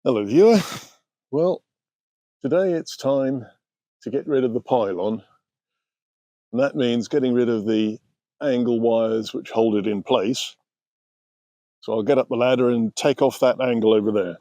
Hello viewer. Well, today it's time to get rid of the pylon, and that means getting rid of the angle wires which hold it in place. So I'll get up the ladder and take off that angle over there.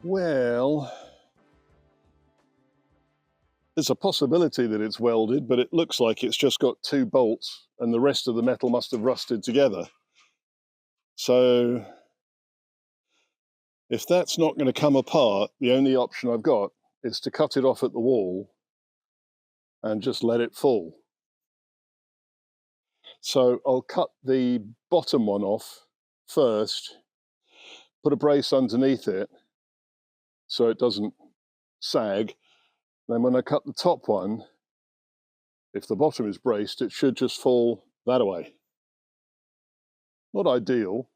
Well, there's a possibility that it's welded, but it looks like it's just got 2 bolts and the rest of the metal must have rusted together. So if that's not going to come apart, the only option I've got is to cut it off at the wall and just let it fall. So I'll cut the bottom one off first, put a brace underneath it so it doesn't sag. Then when I cut the top one, if the bottom is braced, it should just fall that way. Not ideal.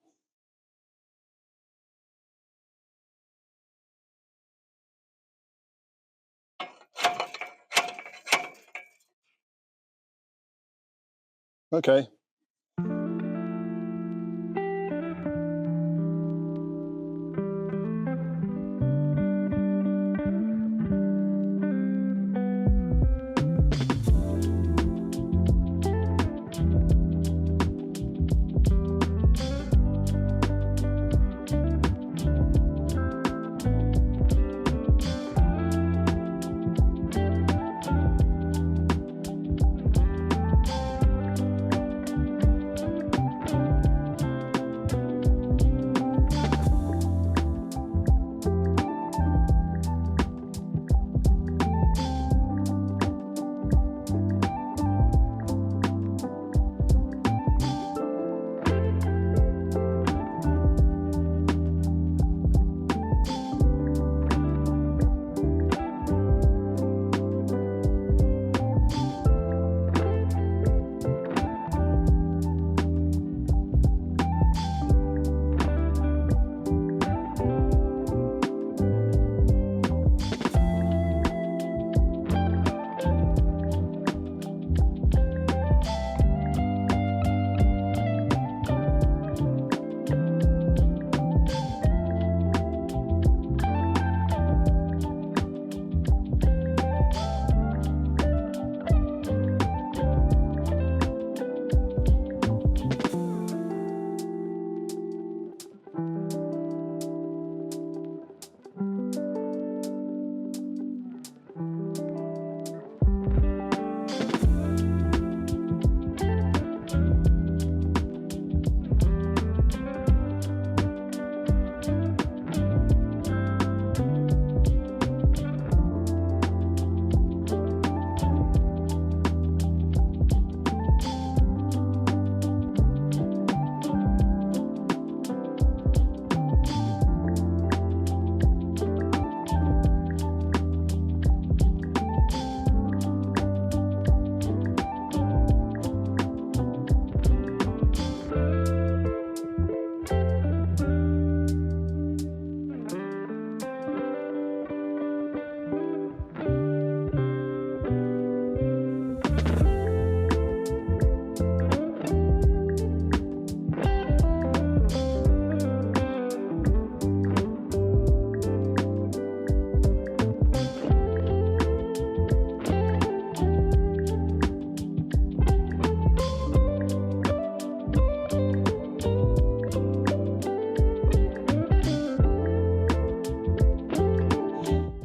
Okay.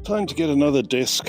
Time to get another disc.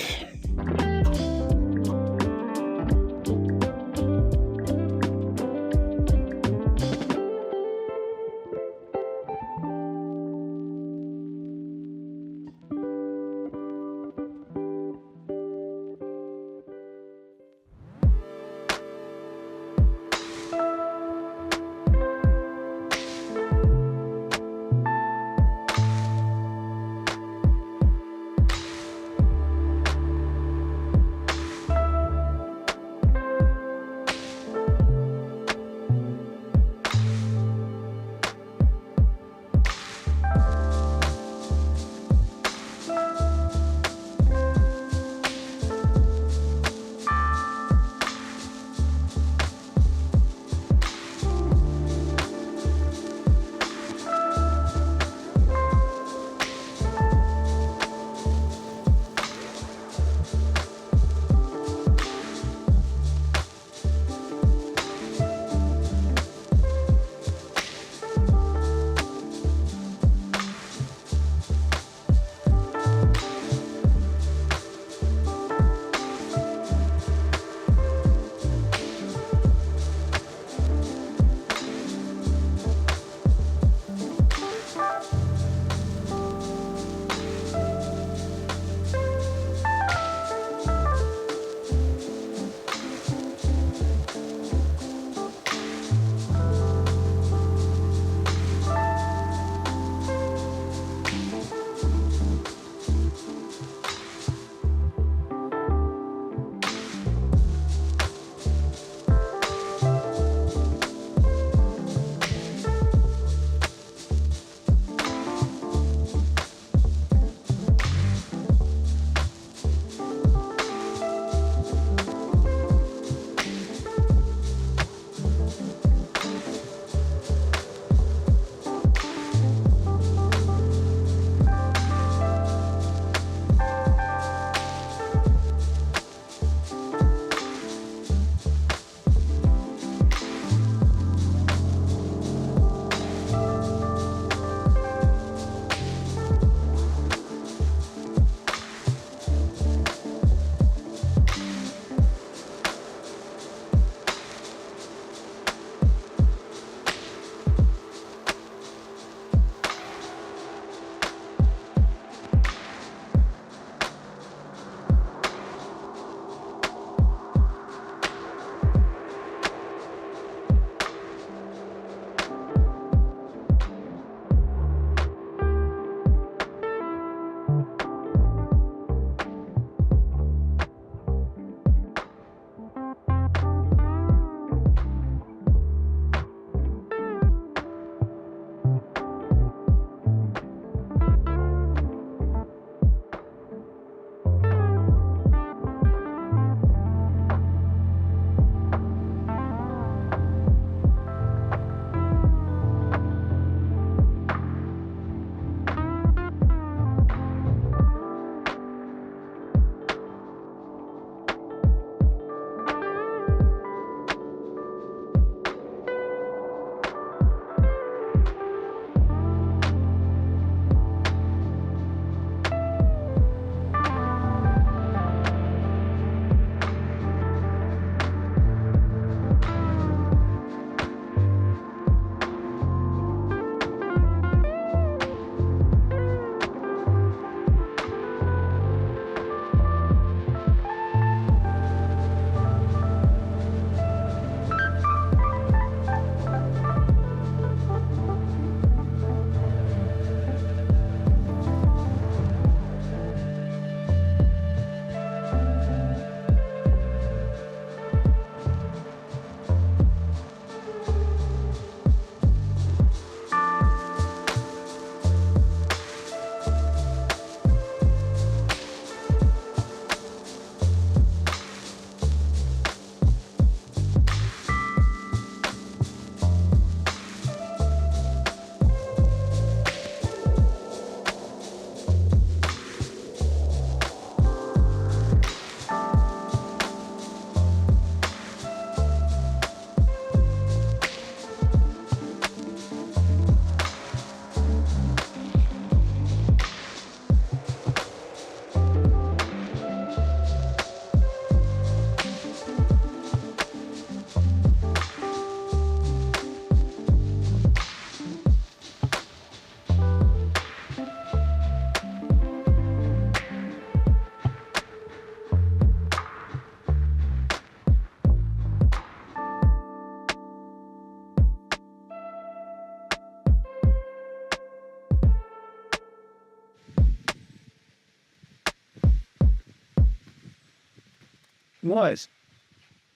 Nice.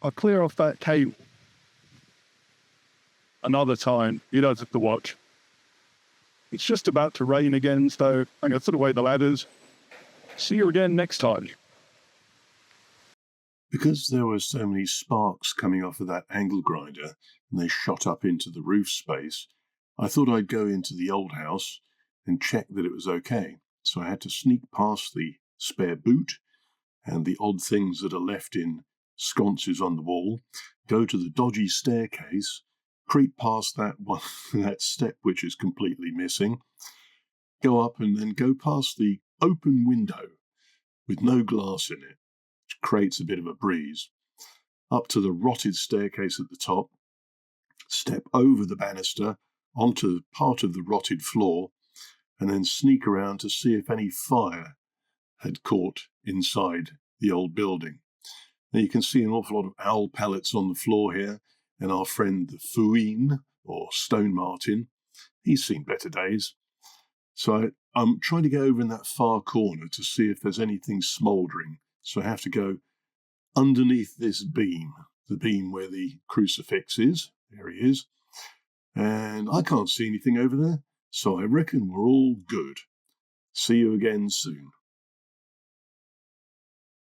I'll clear off that table. Another time, you don't have to watch. It's just about to rain again, so I'm going to put away the ladders. See you again next time. Because there were so many sparks coming off of that angle grinder and they shot up into the roof space, I thought I'd go into the old house and check that it was okay. So I had to sneak past the spare boot and the odd things that are left in sconces on the wall, go to the dodgy staircase, creep past that one, that step which is completely missing, go up and then go past the open window with no glass in it, which creates a bit of a breeze, up to the rotted staircase at the top, step over the banister onto part of the rotted floor, and then sneak around to see if any fire had caught inside the old building. Now you can see an awful lot of owl pellets on the floor here, and our friend the fouine, or stone martin, he's seen better days. So I'm trying to go over in that far corner to see if there's anything smouldering. So I have to go underneath this beam, the beam where the crucifix is. There he is. And I can't see anything over there, so I reckon we're all good. See you again soon.